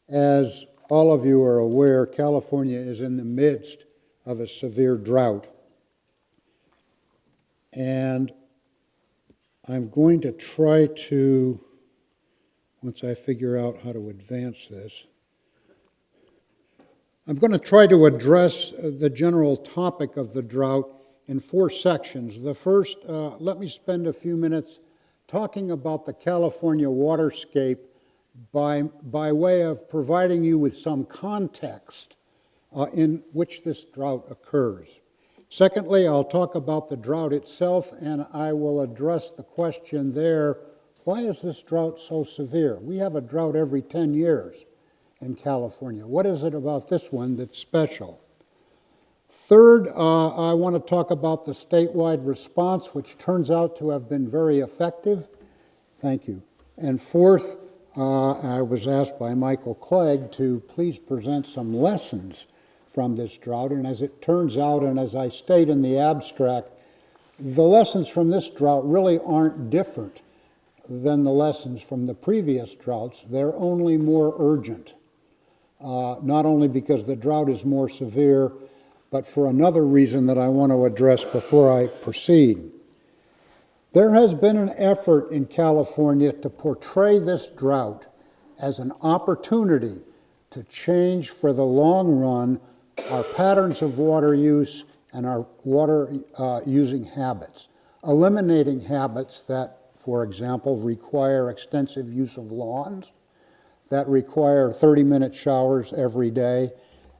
As all of you are aware, California is in the midst of a severe drought. And I'm going to try to, once I figure out how to advance this, I'm going to try to address the general topic of the drought in 4 sections. The first, let me spend a few minutes talking about the California waterscape by way of providing you with some context in which this drought occurs. Secondly, I'll talk about the drought itself, and I will address the question there, why is this drought so severe? We have a drought every 10 years in California. What is it about this one that's special? Third, I want to talk about the statewide response, which turns out to have been very effective. Thank you. And fourth, I was asked by Michael Clegg to please present some lessons from this drought. And as it turns out, and as I state in the abstract, the lessons from this drought really aren't different than the lessons from the previous droughts. They're only more urgent, not only because the drought is more severe, but for another reason that I want to address before I proceed. There has been an effort in California to portray this drought as an opportunity to change for the long run our patterns of water use and our water using habits, eliminating habits that, for example, require extensive use of lawns, that require 30-minute showers every day,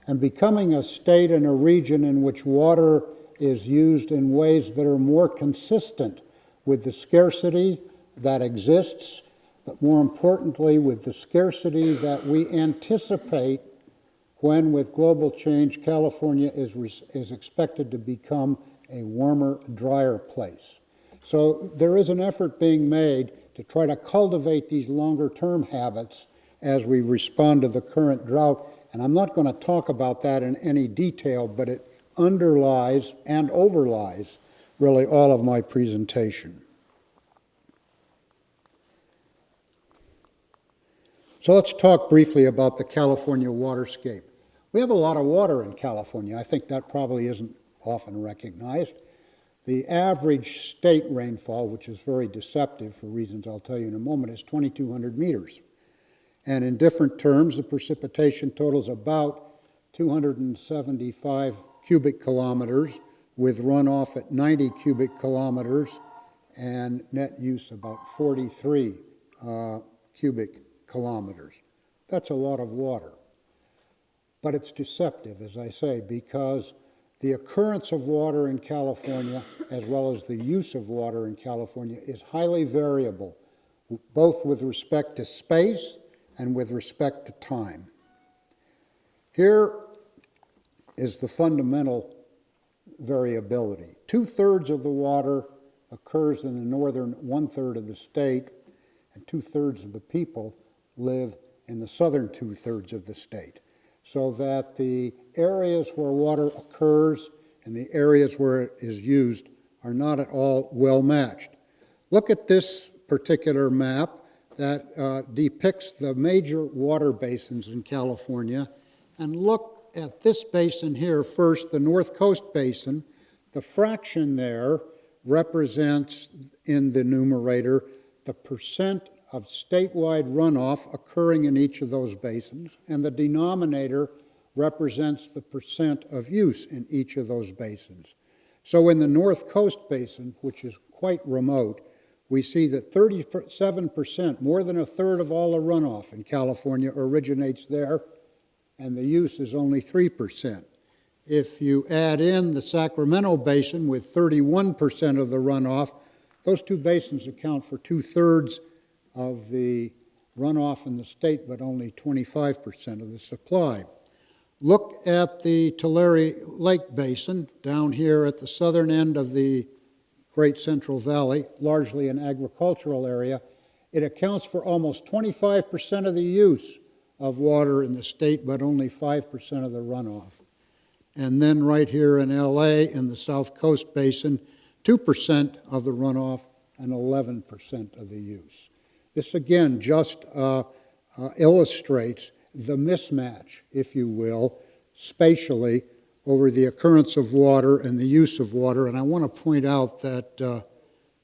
and becoming a state and a region in which water is used in ways that are more consistent with the scarcity that exists, but more importantly, with the scarcity that we anticipate when, with global change, California is expected to become a warmer, drier place. So there is an effort being made to try to cultivate these longer-term habits as we respond to the current drought. And I'm not going to talk about that in any detail, but it underlies and overlies really all of my presentation. So let's talk briefly about the California waterscape. We have a lot of water in California. I think that probably isn't often recognized. The average state rainfall, which is very deceptive for reasons I'll tell you in a moment, is 2,200 meters. And in different terms, the precipitation totals about 275 cubic kilometers, with runoff at 90 cubic kilometers and net use about 43 cubic kilometers. That's a lot of water. But it's deceptive, as I say, because the occurrence of water in California, as well as the use of water in California, is highly variable, both with respect to space and with respect to time. Here is the fundamental variability. 2/3 of the water occurs in the northern 1/3 of the state, and 2/3 of the people live in the southern 2/3 of the state. So that the areas where water occurs and the areas where it is used are not at all well matched. Look at this particular map that depicts the major water basins in California, and look at this basin here first, the North Coast Basin. The fraction there represents, in the numerator, the percent of statewide runoff occurring in each of those basins, and the denominator represents the percent of use in each of those basins. So in the North Coast Basin, which is quite remote, we see that 37%, more than 1/3 of all the runoff in California originates there, and the use is only 3%. If you add in the Sacramento Basin with 31% of the runoff, those two basins account for 2/3 of the runoff in the state, but only 25% of the supply. Look at the Tulare Lake Basin down here at the southern end of the Great Central Valley, largely an agricultural area. It accounts for almost 25% of the use of water in the state, but only 5% of the runoff. And then right here in LA, in the South Coast Basin, 2% of the runoff and 11% of the use. This again just illustrates the mismatch, if you will, spatially over the occurrence of water and the use of water. And I want to point out that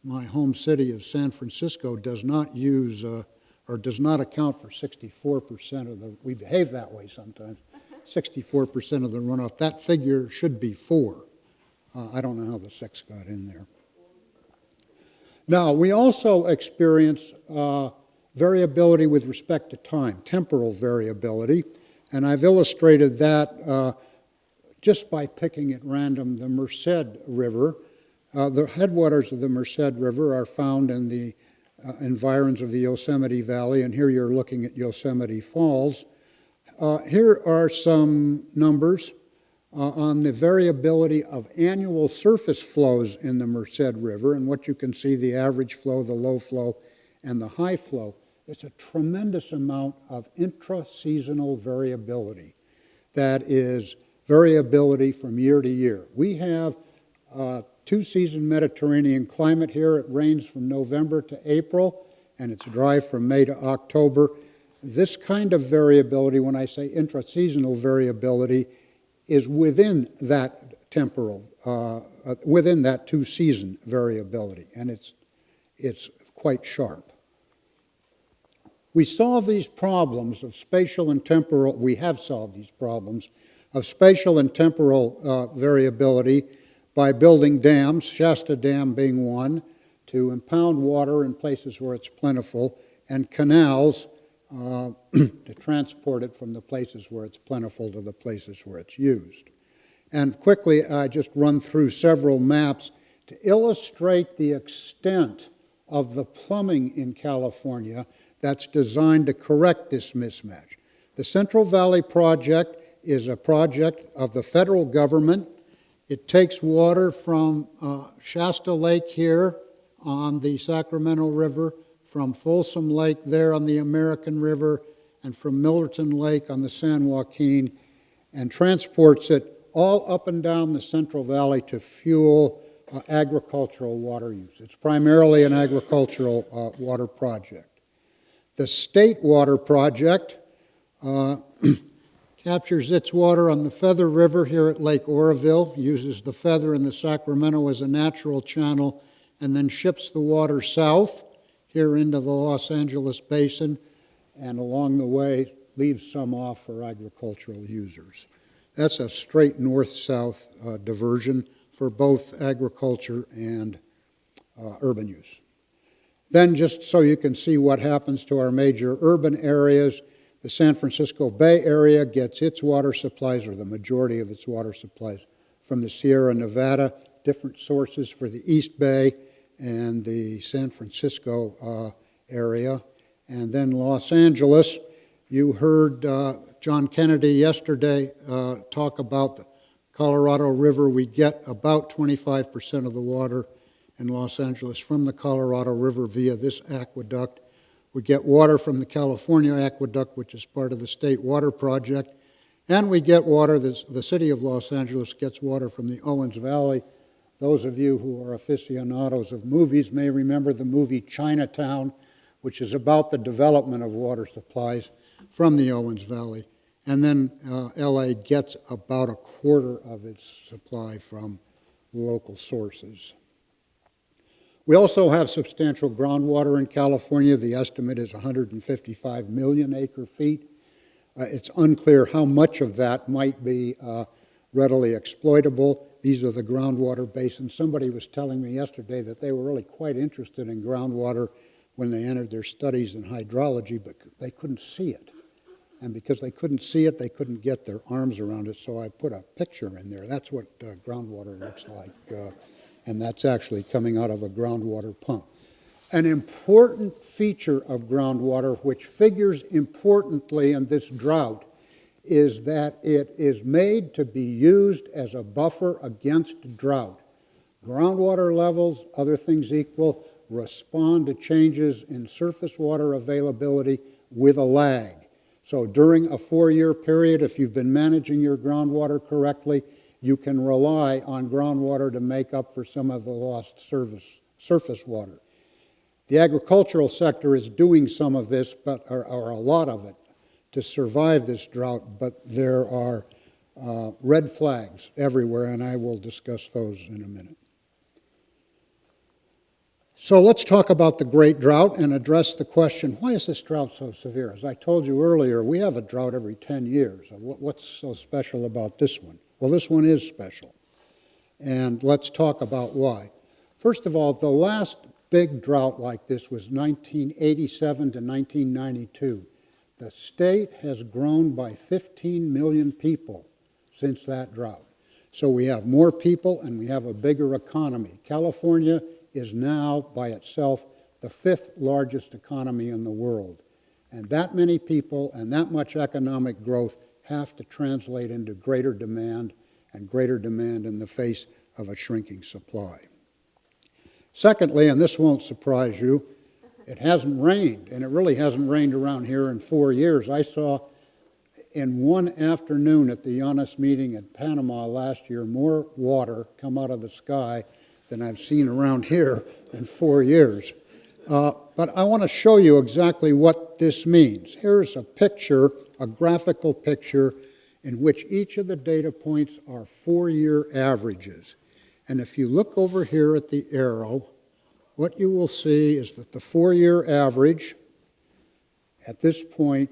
my home city of San Francisco does not use or does not account for 64% of the, we behave that way sometimes, 64% of the runoff. That figure should be 4. I don't know how the 6 got in there. Now, we also experience variability with respect to time, temporal variability, and I've illustrated that just by picking at random the Merced River. The headwaters of the Merced River are found in the environs of the Yosemite Valley, and here you're looking at Yosemite Falls. Here are some numbers on the variability of annual surface flows in the Merced River, and what you can see, the average flow, the low flow, and the high flow. It's a tremendous amount of intra-seasonal variability. That is variability from year to year. We have two-season Mediterranean climate here. It rains from November to April, and it's dry from May to October. This kind of variability, when I say intra-seasonal variability, is within that temporal, within that two-season variability, and it's quite sharp. We solve these problems of spatial and temporal, we have solved these problems of spatial and temporal variability by building dams, Shasta Dam being one, to impound water in places where it's plentiful, and canals to transport it from the places where it's plentiful to the places where it's used. And quickly, I just run through several maps to illustrate the extent of the plumbing in California that's designed to correct this mismatch. The Central Valley Project is a project of the federal government. It takes water from Shasta Lake here on the Sacramento River, from Folsom Lake there on the American River, and from Millerton Lake on the San Joaquin, and transports it all up and down the Central Valley to fuel agricultural water use. It's primarily an agricultural water project. The State Water Project captures its water on the Feather River here at Lake Oroville, uses the Feather and the Sacramento as a natural channel, and then ships the water south here into the Los Angeles Basin, and along the way leaves some off for agricultural users. That's a straight north-south diversion for both agriculture and urban use. Then, just so you can see what happens to our major urban areas, the San Francisco Bay Area gets its water supplies, or the majority of its water supplies, from the Sierra Nevada, different sources for the East Bay and the San Francisco area. And then Los Angeles, you heard John Kennedy yesterday talk about the Colorado River. We get about 25% of the water in Los Angeles from the Colorado River via this aqueduct. We get water from the California Aqueduct, which is part of the State Water Project, and we get water, the city of Los Angeles gets water from the Owens Valley. Those of you who are aficionados of movies may remember the movie Chinatown, which is about the development of water supplies from the Owens Valley. And then LA gets about a quarter of its supply from local sources. We also have substantial groundwater in California. The estimate is 155 million acre feet. It's unclear how much of that might be readily exploitable. These are the groundwater basins. Somebody was telling me yesterday that they were really quite interested in groundwater when they entered their studies in hydrology, but they couldn't see it. And because they couldn't see it, they couldn't get their arms around it, so I put a picture in there. That's what groundwater looks like, and that's actually coming out of a groundwater pump. An important feature of groundwater, which figures importantly in this drought, is that it is made to be used as a buffer against drought. Groundwater levels, other things equal, respond to changes in surface water availability with a lag. So during a 4-year period, if you've been managing your groundwater correctly, you can rely on groundwater to make up for some of the lost surface water. The agricultural sector is doing some of this, or a lot of it, to survive this drought, but there are red flags everywhere, and I will discuss those in a minute. So let's talk about the Great Drought and address the question, why is this drought so severe? As I told you earlier, we have a drought every 10 years. What's so special about this one? Well, this one is special. And let's talk about why. First of all, the last big drought like this was 1987 to 1992. The state has grown by 15 million people since that drought. So we have more people and we have a bigger economy. California is now by itself the 5th largest economy in the world. And that many people and that much economic growth have to translate into greater demand, and greater demand in the face of a shrinking supply. Secondly, and this won't surprise you, it hasn't rained, and it really hasn't rained around here in 4 years. I saw in one afternoon at the Giannis meeting in Panama last year more water come out of the sky than I've seen around here in 4 years. But I want to show you exactly what this means. Here's a picture, a graphical picture, in which each of the data points are 4-year averages. And if you look over here at the arrow, what you will see is that the 4-year average at this point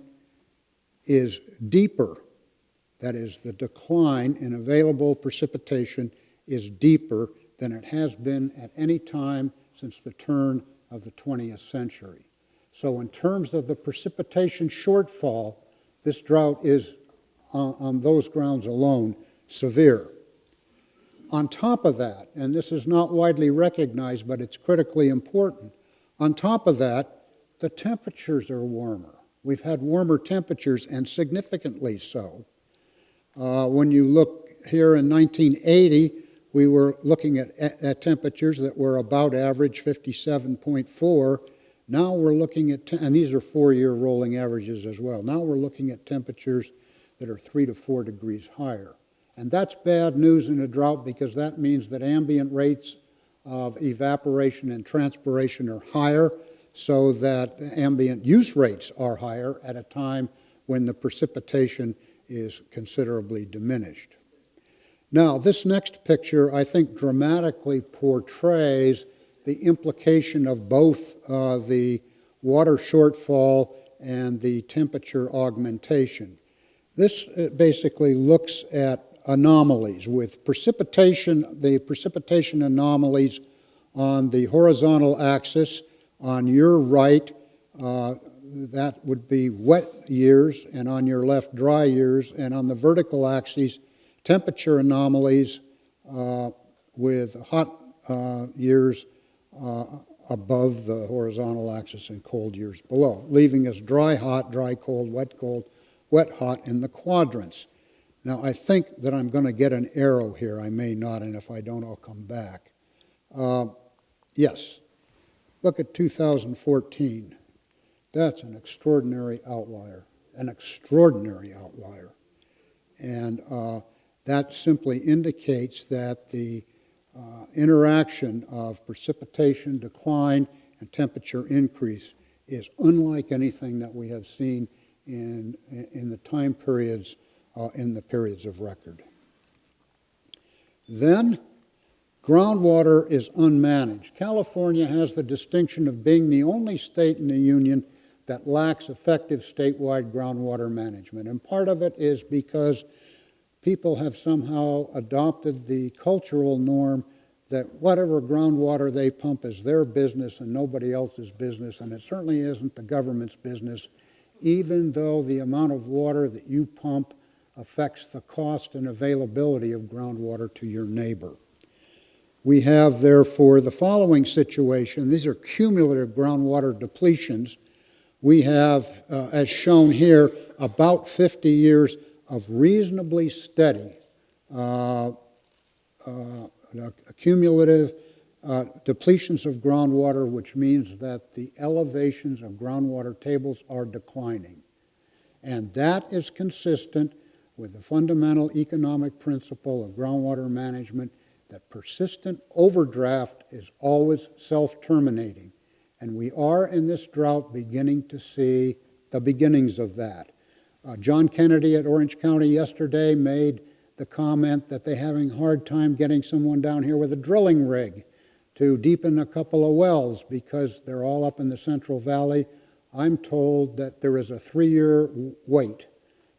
is deeper. That is, the decline in available precipitation is deeper than it has been at any time since the turn of the 20th century. So in terms of the precipitation shortfall, this drought is, on those grounds alone, severe. On top of that, and this is not widely recognized, but it's critically important, on top of that, the temperatures are warmer. We've had warmer temperatures, and significantly so. When you look here in 1980, we were looking at temperatures that were about average, 57.4. Now we're looking at, and these are 4-year rolling averages as well. Now we're looking at temperatures that are 3 to 4 degrees higher. And that's bad news in a drought, because that means that ambient rates of evaporation and transpiration are higher, so that ambient use rates are higher at a time when the precipitation is considerably diminished. Now, this next picture, I think, dramatically portrays the implication of both the water shortfall and the temperature augmentation. This basically looks at anomalies with precipitation, the precipitation anomalies on the horizontal axis. On your right, that would be wet years, and on your left, dry years, and on the vertical axis, temperature anomalies with hot years above the horizontal axis and cold years below, leaving us dry, cold, wet, hot in the quadrants. Now, I think that I'm going to get an arrow here. I may not, and if I don't, I'll come back. Yes, look at 2014. That's an extraordinary outlier, an extraordinary outlier. And that simply indicates that the interaction of precipitation decline and temperature increase is unlike anything that we have seen in the time periods, in the periods of record. Then, groundwater is unmanaged. California has the distinction of being the only state in the union that lacks effective statewide groundwater management. And part of it is because people have somehow adopted the cultural norm that whatever groundwater they pump is their business and nobody else's business, and it certainly isn't the government's business, even though the amount of water that you pump affects the cost and availability of groundwater to your neighbor. We have, therefore, the following situation. These are cumulative groundwater depletions. We have, as shown here, about 50 years of reasonably steady cumulative depletions of groundwater, which means that the elevations of groundwater tables are declining. And that is consistent with the fundamental economic principle of groundwater management, that persistent overdraft is always self-terminating. And we are in this drought beginning to see the beginnings of that. John Kennedy at Orange County yesterday made the comment that they're having a hard time getting someone down here with a drilling rig to deepen a couple of wells because they're all up in the Central Valley. I'm told that there is a 3-year wait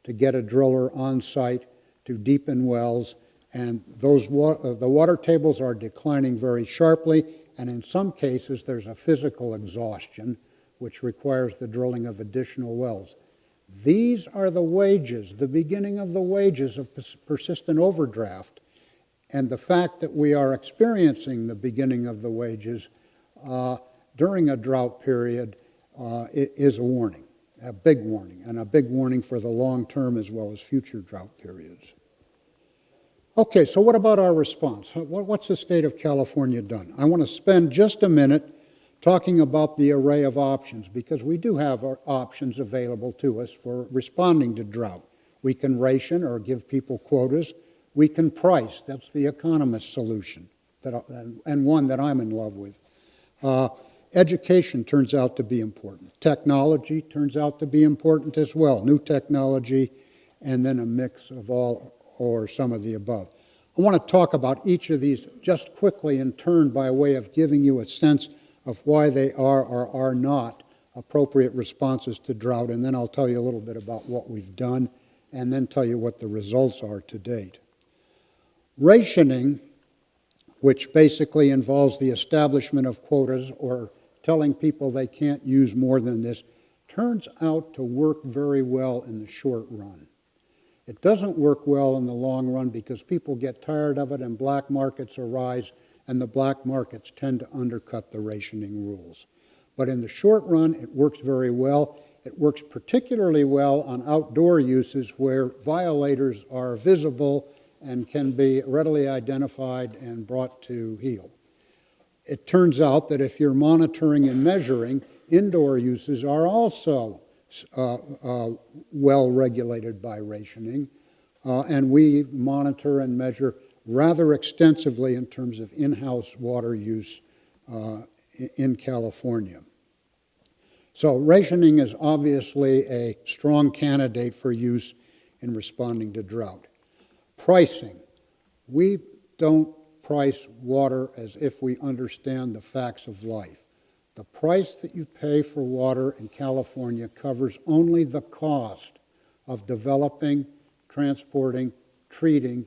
to get a driller on site to deepen wells, and the water tables are declining very sharply, and in some cases there's a physical exhaustion which requires the drilling of additional wells. These are the wages, the beginning of the wages of persistent overdraft, and the fact that we are experiencing the beginning of the wages during a drought period is a warning, a big warning, and a big warning for the long term as well as future drought periods. Okay, so what about our response? What's the state of California done? I want to spend just a minute talking about the array of options, because we do have our options available to us for responding to drought. We can ration or give people quotas. We can price. That's the economist solution, and one that I'm in love with. Education turns out to be important. Technology turns out to be important as well. New technology, and then a mix of all or some of the above. I want to talk about each of these just quickly in turn by way of giving you a sense of why they are or are not appropriate responses to drought, and then I'll tell you a little bit about what we've done, and then tell you what the results are to date. Rationing, which basically involves the establishment of quotas or telling people they can't use more than this, turns out to work very well in the short run. It doesn't work well in the long run because people get tired of it and black markets arise, and the black markets tend to undercut the rationing rules. But in the short run, it works very well. It works particularly well on outdoor uses where violators are visible and can be readily identified and brought to heel. It turns out that if you're monitoring and measuring, indoor uses are also well regulated by rationing, and we monitor and measure rather extensively in terms of in-house water use in California. So rationing is obviously a strong candidate for use in responding to drought. Pricing. We don't price water as if we understand the facts of life. The price that you pay for water in California covers only the cost of developing, transporting, treating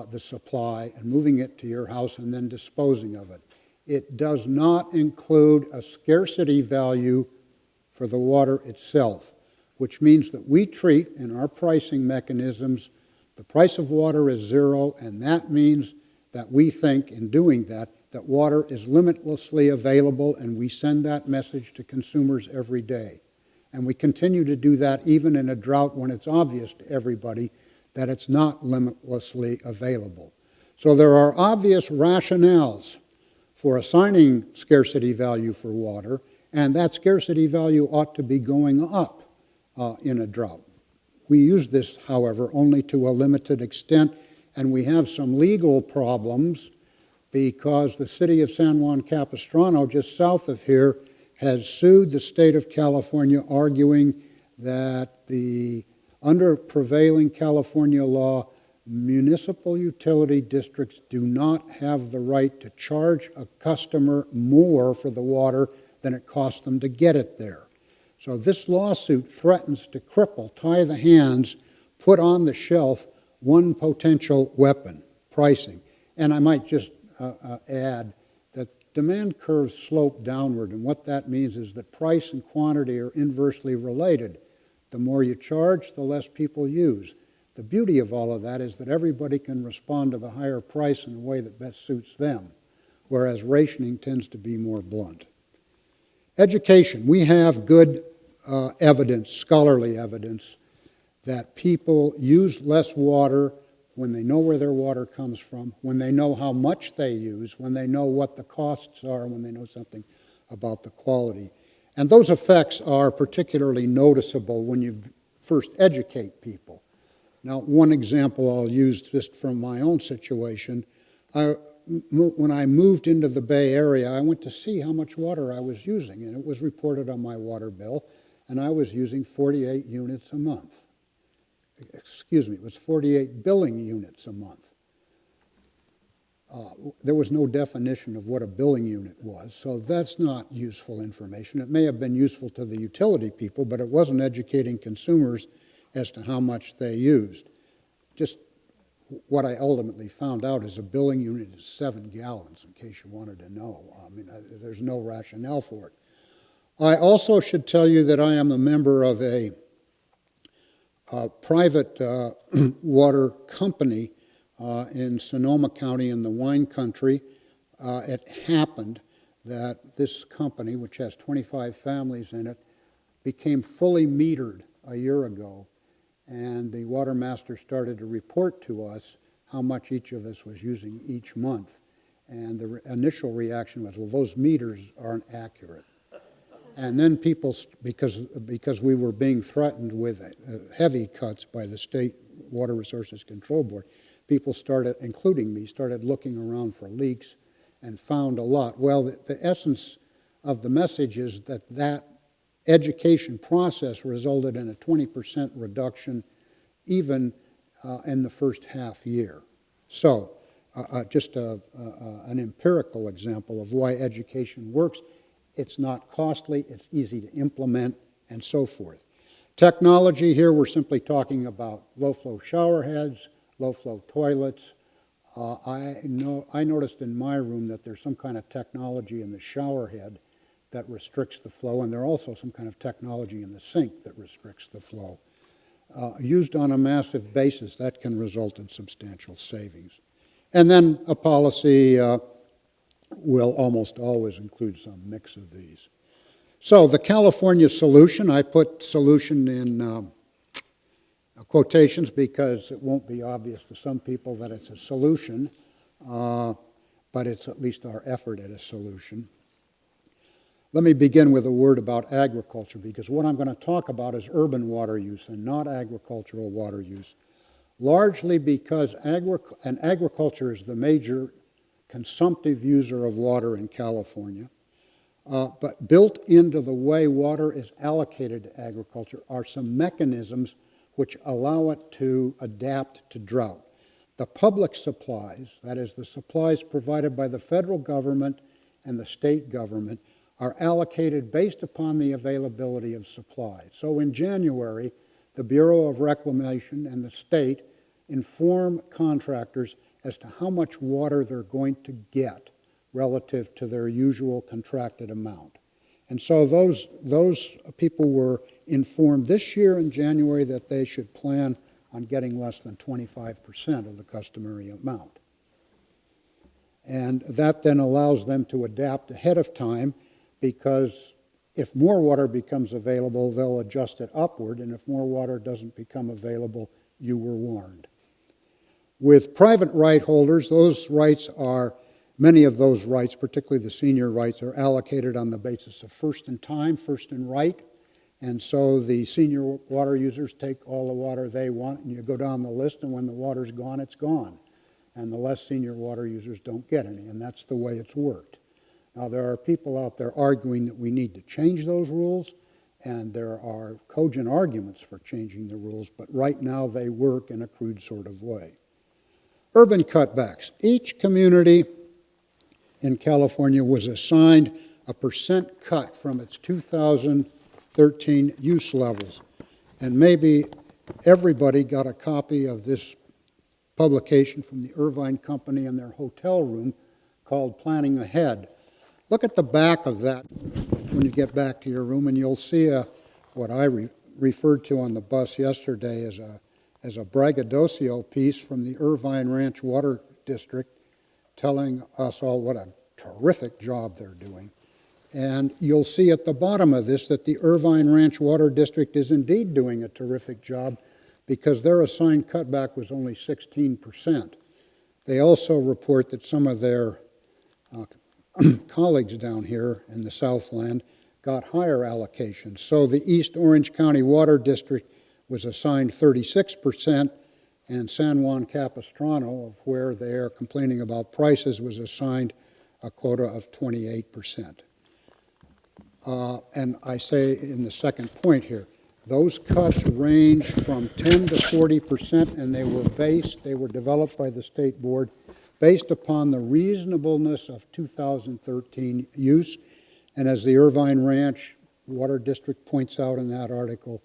the supply and moving it to your house and then disposing of it. It does not include a scarcity value for the water itself, which means that we treat in our pricing mechanisms the price of water is zero, and that means that we think in doing that water is limitlessly available, and we send that message to consumers every day. And we continue to do that even in a drought when it's obvious to everybody that it's not limitlessly available. So there are obvious rationales for assigning scarcity value for water, and that scarcity value ought to be going up in a drought. We use this, however, only to a limited extent, and we have some legal problems because the city of San Juan Capistrano, just south of here, has sued the state of California, arguing that under prevailing California law, municipal utility districts do not have the right to charge a customer more for the water than it costs them to get it there. So this lawsuit threatens to cripple, tie the hands, put on the shelf one potential weapon, pricing. And I might just add that demand curves slope downward, and what that means is that price and quantity are inversely related. The more you charge, the less people use. The beauty of all of that is that everybody can respond to the higher price in a way that best suits them, whereas rationing tends to be more blunt. Education. We have good evidence, scholarly evidence, that people use less water when they know where their water comes from, when they know how much they use, when they know what the costs are, when they know something about the quality. And those effects are particularly noticeable when you first educate people. Now, one example I'll use just from my own situation. When I moved into the Bay Area, I went to see how much water I was using, and it was reported on my water bill. and I was using 48 units a month. Excuse me, it was 48 billing units a month. There was no definition of what a billing unit was, so that's not useful information. It may have been useful to the utility people, but it wasn't educating consumers as to how much they used. Just what I ultimately found out is a billing unit is 7 gallons, in case you wanted to know. I mean, there's no rationale for it. I also should tell you that I am a member of a private water company in Sonoma County in the wine country. It happened that this company, which has 25 families in it, became fully metered a year ago, and the water master started to report to us how much each of us was using each month. And the initial reaction was, well, those meters aren't accurate. And then people, because we were being threatened with heavy cuts by the State Water Resources Control Board, people started, including me, started looking around for leaks and found a lot. Well, the essence of the message is that that education process resulted in a 20% reduction even in the first half year. So just an empirical example of why education works. It's not costly, it's easy to implement, and so forth. Technology here, we're simply talking about low-flow shower heads, low-flow toilets. I noticed in my room that there's some kind of technology in the shower head that restricts the flow, and there's also some kind of technology in the sink that restricts the flow. Used on a massive basis, that can result in substantial savings. And then a policy will almost always include some mix of these. So the California solution, I put solution in quotations because it won't be obvious to some people that it's a solution, but it's at least our effort at a solution. Let me begin with a word about agriculture, because what I'm going to talk about is urban water use and not agricultural water use, largely because agriculture is the major consumptive user of water in California. But built into the way water is allocated to agriculture are some mechanisms which allow it to adapt to drought. The public supplies, that is, the supplies provided by the federal government and the state government, are allocated based upon the availability of supplies. So in January, the Bureau of Reclamation and the state inform contractors as to how much water they're going to get relative to their usual contracted amount. And so those people were informed this year in January that they should plan on getting less than 25% of the customary amount. And that then allows them to adapt ahead of time, because if more water becomes available, they'll adjust it upward, and if more water doesn't become available, you were warned. With private right holders, many of those rights, particularly the senior rights, are allocated on the basis of first in time, first in right, and so the senior water users take all the water they want, and you go down the list, and when the water's gone, it's gone. And the less senior water users don't get any, and that's the way it's worked. Now, there are people out there arguing that we need to change those rules, and there are cogent arguments for changing the rules, but right now they work in a crude sort of way. Urban cutbacks. Each community in California was assigned a % cut from its 2013 use levels. And maybe everybody got a copy of this publication from the Irvine Company in their hotel room called Planning Ahead. Look at the back of that when you get back to your room, and you'll see what I referred to on the bus yesterday as a braggadocio piece from the Irvine Ranch Water District, telling us all what a terrific job they're doing. And you'll see at the bottom of this that the Irvine Ranch Water District is indeed doing a terrific job, because their assigned cutback was only 16%. They also report that some of their colleagues down here in the Southland got higher allocations. So the East Orange County Water District was assigned 36%, and San Juan Capistrano, of where they are complaining about prices, was assigned a quota of 28%. And I say in the second point here, those cuts range from 10 to 40%, and they were developed by the State Board based upon the reasonableness of 2013 use. And as the Irvine Ranch Water District points out in that article,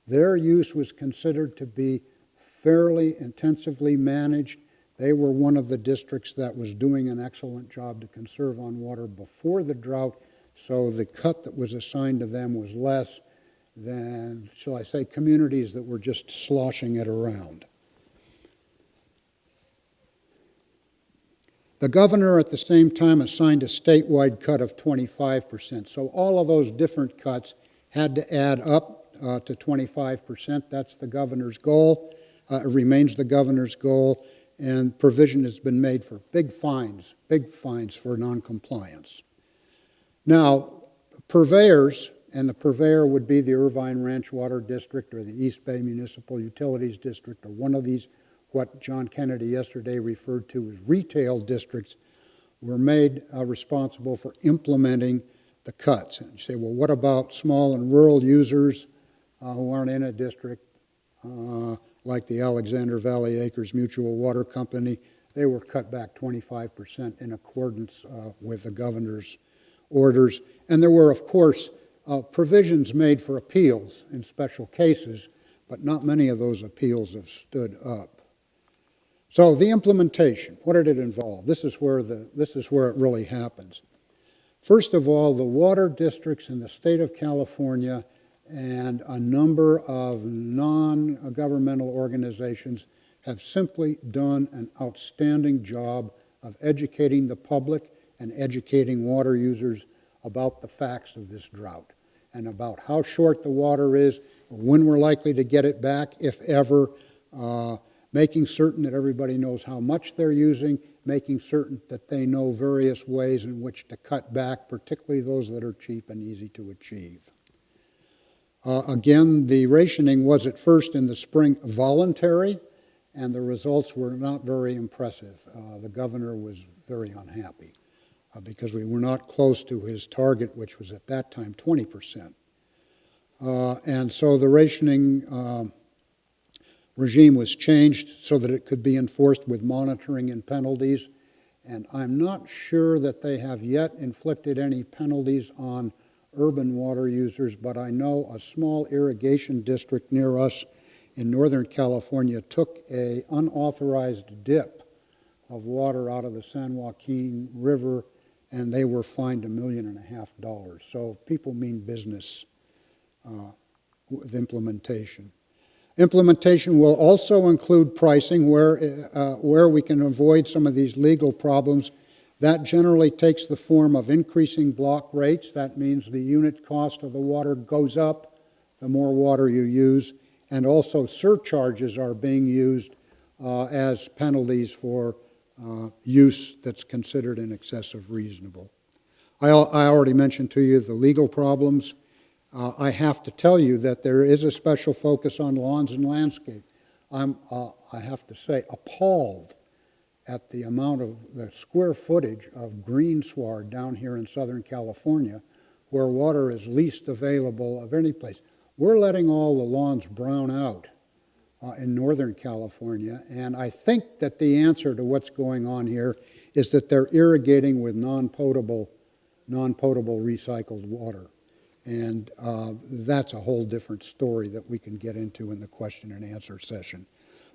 their use was considered to be fairly intensively managed. They were one of the districts that was doing an excellent job to conserve on water before the drought, so the cut that was assigned to them was less than, shall I say, communities that were just sloshing it around. The governor at the same time assigned a statewide cut of 25%. So all of those different cuts had to add up to 25%. That's the governor's goal. It remains the governor's goal, and provision has been made for big fines for noncompliance. Now, purveyors, and the purveyor would be the Irvine Ranch Water District or the East Bay Municipal Utilities District or one of these, what John Kennedy yesterday referred to as retail districts, were made responsible for implementing the cuts. And you say, well, what about small and rural users who aren't in a district, like the Alexander Valley Acres Mutual Water Company? They were cut back 25% in accordance with the governor's orders. And there were, of course, provisions made for appeals in special cases, but not many of those appeals have stood up. So the implementation, what did it involve? This is where it really happens. First of all, the water districts in the state of California and a number of non-governmental organizations have simply done an outstanding job of educating the public and educating water users about the facts of this drought and about how short the water is, when we're likely to get it back, if ever, making certain that everybody knows how much they're using, making certain that they know various ways in which to cut back, particularly those that are cheap and easy to achieve. Again, the rationing was at first in the spring voluntary, and the results were not very impressive. The governor was very unhappy because we were not close to his target, which was at that time 20%. And so the rationing regime was changed so that it could be enforced with monitoring and penalties. And I'm not sure that they have yet inflicted any penalties on urban water users, but I know a small irrigation district near us in Northern California took an unauthorized dip of water out of the San Joaquin River, and they were fined $1.5 million. So people mean business with implementation. Implementation will also include pricing where we can avoid some of these legal problems. That generally takes the form of increasing block rates. That means the unit cost of the water goes up the more water you use. And also surcharges are being used as penalties for use that's considered in excess of reasonable. I already mentioned to you the legal problems. I have to tell you that there is a special focus on lawns and landscape. I'm, I have to say, appalled at the amount of the square footage of green sward down here in Southern California, where water is least available of any place. We're letting all the lawns brown out in Northern California, and I think that the answer to what's going on here is that they're irrigating with non-potable recycled water. And that's a whole different story that we can get into in the question and answer session.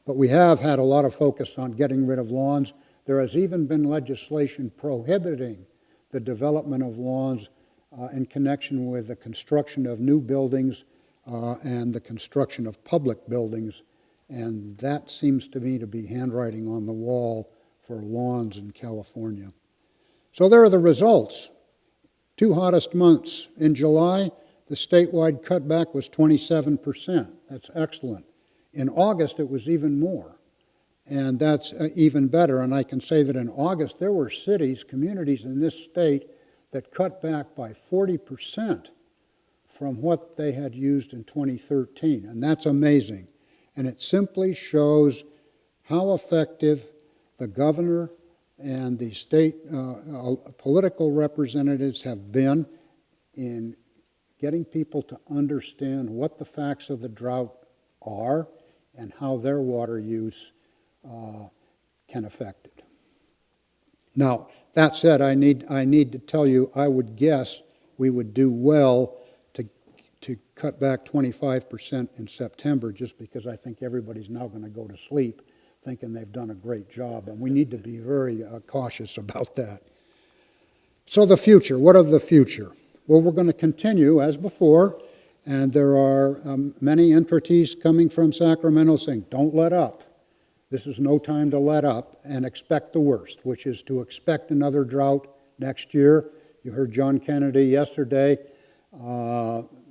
But we have had a lot of focus on getting rid of lawns. There has even been legislation prohibiting the development of lawns in connection with the construction of new buildings and the construction of public buildings. And that seems to me to be handwriting on the wall for lawns in California. So there are the results. 2 hottest months. In July, the statewide cutback was 27%. That's excellent. In August, it was even more. And that's even better. And I can say that in August, there were cities, communities in this state that cut back by 40% from what they had used in 2013. And that's amazing. And it simply shows how effective the governor and the state political representatives have been in getting people to understand what the facts of the drought are and how their water use can affect it. Now, that said, I need to tell you, I would guess we would do well to cut back 25% in September, just because I think everybody's now going to go to sleep thinking they've done a great job, and we need to be very cautious about that. So the future, what of the future? Well, we're going to continue as before, and there are many entities coming from Sacramento saying, don't let up. This is no time to let up and expect the worst, which is to expect another drought next year. You heard John Kennedy yesterday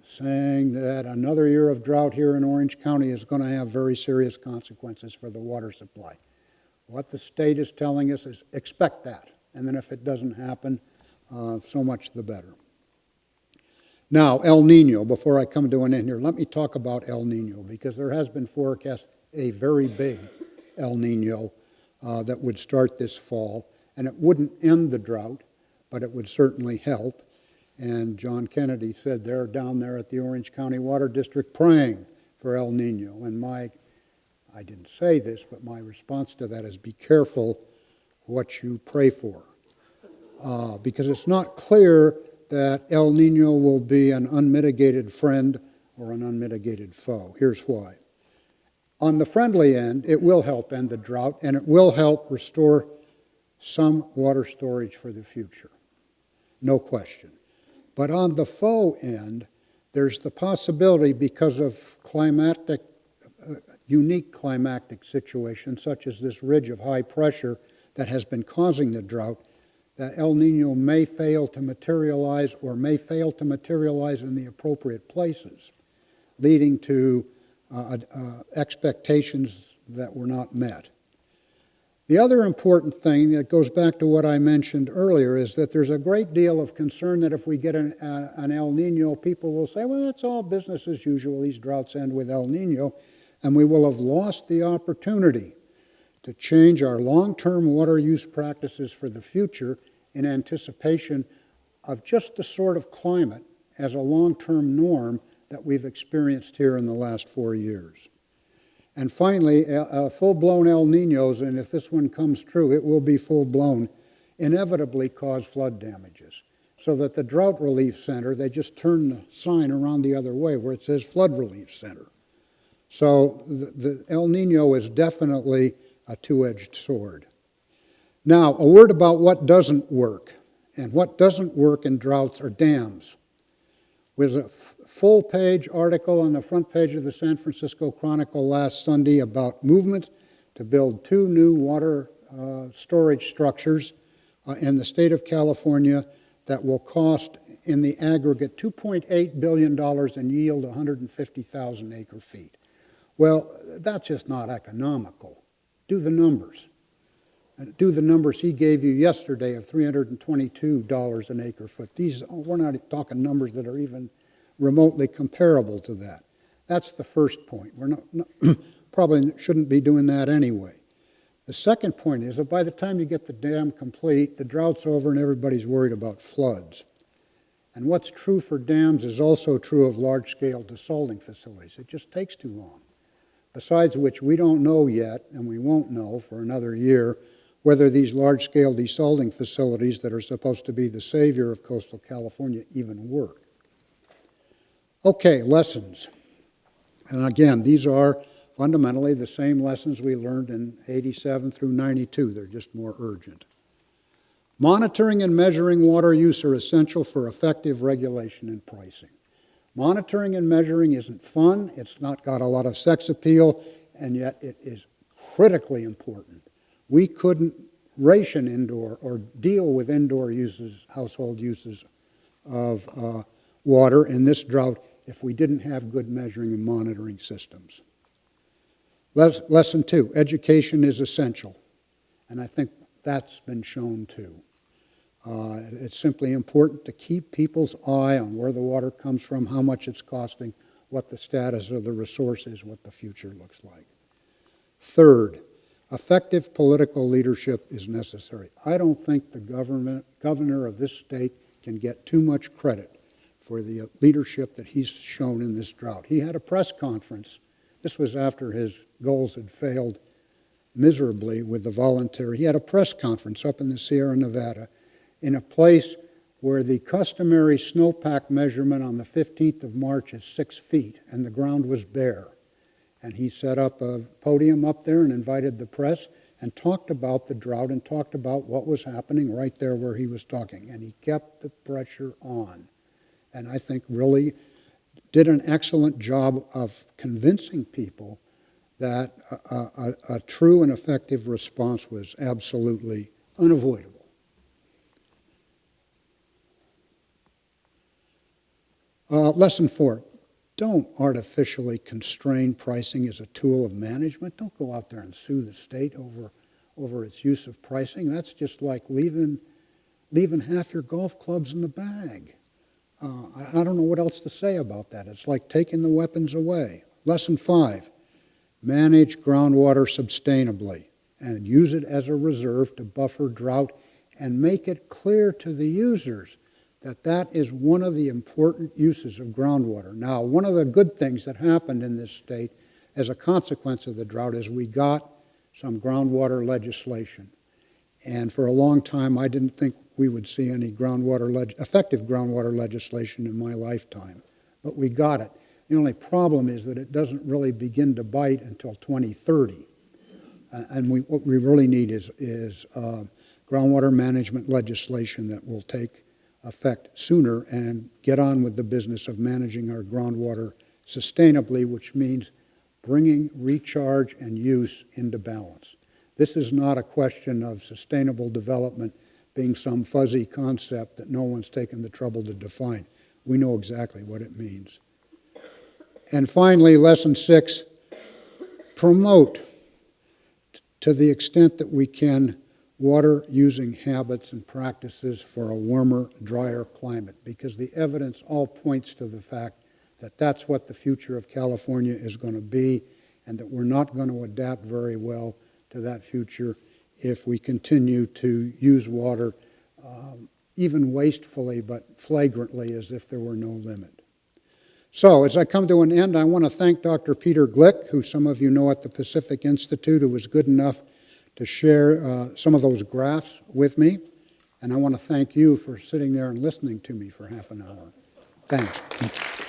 saying that another year of drought here in Orange County is going to have very serious consequences for the water supply. What the state is telling us is expect that, and then if it doesn't happen, so much the better. Now, El Nino, before I come to an end here, let me talk about El Nino, because there has been forecast a very big El Nino that would start this fall, and it wouldn't end the drought, but it would certainly help. And John Kennedy said they're down there at the Orange County Water District praying for El Nino. And I didn't say this, but my response to that is be careful what you pray for. Because it's not clear that El Nino will be an unmitigated friend or an unmitigated foe. Here's why. On the friendly end, it will help end the drought, and it will help restore some water storage for the future. No question. But on the foe end, there's the possibility, because of unique climatic situations, such as this ridge of high pressure that has been causing the drought, that El Nino may fail to materialize, or may fail to materialize in the appropriate places, leading to expectations that were not met. The other important thing that goes back to what I mentioned earlier is that there's a great deal of concern that if we get an El Nino, people will say, well, it's all business as usual. These droughts end with El Nino, and we will have lost the opportunity to change our long-term water use practices for the future in anticipation of just the sort of climate as a long-term norm that we've experienced here in the last 4 years. And finally, full-blown El Ninos, and if this one comes true, it will be full-blown, inevitably cause flood damages. So that the Drought Relief Center, they just turn the sign around the other way where it says Flood Relief Center. So the El Nino is definitely a two-edged sword. Now, a word about what doesn't work. And what doesn't work in droughts are dams. With a full-page article on the front page of the San Francisco Chronicle last Sunday about movement to build 2 new water storage structures in the state of California that will cost, in the aggregate, $2.8 billion and yield 150,000 acre-feet. Well, that's just not economical. Do the numbers. Do the numbers he gave you yesterday of $322 an acre-foot. We're not talking numbers that are even remotely comparable to that. That's the first point. We're probably shouldn't be doing that anyway. The second point is that by the time you get the dam complete, the drought's over and everybody's worried about floods. And what's true for dams is also true of large-scale desalting facilities. It just takes too long. Besides which, we don't know yet, and we won't know for another year, whether these large-scale desalting facilities that are supposed to be the savior of coastal California even work. Okay, lessons. And again, these are fundamentally the same lessons we learned in 87 through 92. They're just more urgent. Monitoring and measuring water use are essential for effective regulation and pricing. Monitoring and measuring isn't fun, it's not got a lot of sex appeal, and yet it is critically important. We couldn't ration indoor or deal with indoor uses, household uses of water in this drought if we didn't have good measuring and monitoring systems. Lesson 2, education is essential. And I think that's been shown too. It's simply important to keep people's eye on where the water comes from, how much it's costing, what the status of the resource is, what the future looks like. Third, effective political leadership is necessary. I don't think the governor of this state can get too much credit for the leadership that he's shown in this drought. He had a press conference. This was after his goals had failed miserably with the voluntary. He had a press conference up in the Sierra Nevada in a place where the customary snowpack measurement on the 15th of March is 6 feet, and the ground was bare. And he set up a podium up there and invited the press and talked about the drought and talked about what was happening right there where he was talking. And he kept the pressure on. And I think really did an excellent job of convincing people that a true and effective response was absolutely unavoidable. Lesson 4, don't artificially constrain pricing as a tool of management. Don't go out there and sue the state over its use of pricing. That's just like leaving half your golf clubs in the bag. I don't know what else to say about that. It's like taking the weapons away. Lesson 5, manage groundwater sustainably and use it as a reserve to buffer drought and make it clear to the users that that is one of the important uses of groundwater. Now, one of the good things that happened in this state as a consequence of the drought is we got some groundwater legislation. And for a long time, I didn't think we would see any effective groundwater legislation in my lifetime. But we got it. The only problem is that it doesn't really begin to bite until 2030. And what we really need is groundwater management legislation that will take effect sooner and get on with the business of managing our groundwater sustainably, which means bringing recharge and use into balance. This is not a question of sustainable development being some fuzzy concept that no one's taken the trouble to define. We know exactly what it means. And finally, lesson 6, promote to the extent that we can water-using habits and practices for a warmer, drier climate, because the evidence all points to the fact that that's what the future of California is going to be, and that we're not going to adapt very well to that future if we continue to use water even wastefully but flagrantly as if there were no limit. So as I come to an end, I want to thank Dr. Peter Glick, who some of you know at the Pacific Institute, who was good enough to share some of those graphs with me. And I want to thank you for sitting there and listening to me for half an hour. Thanks.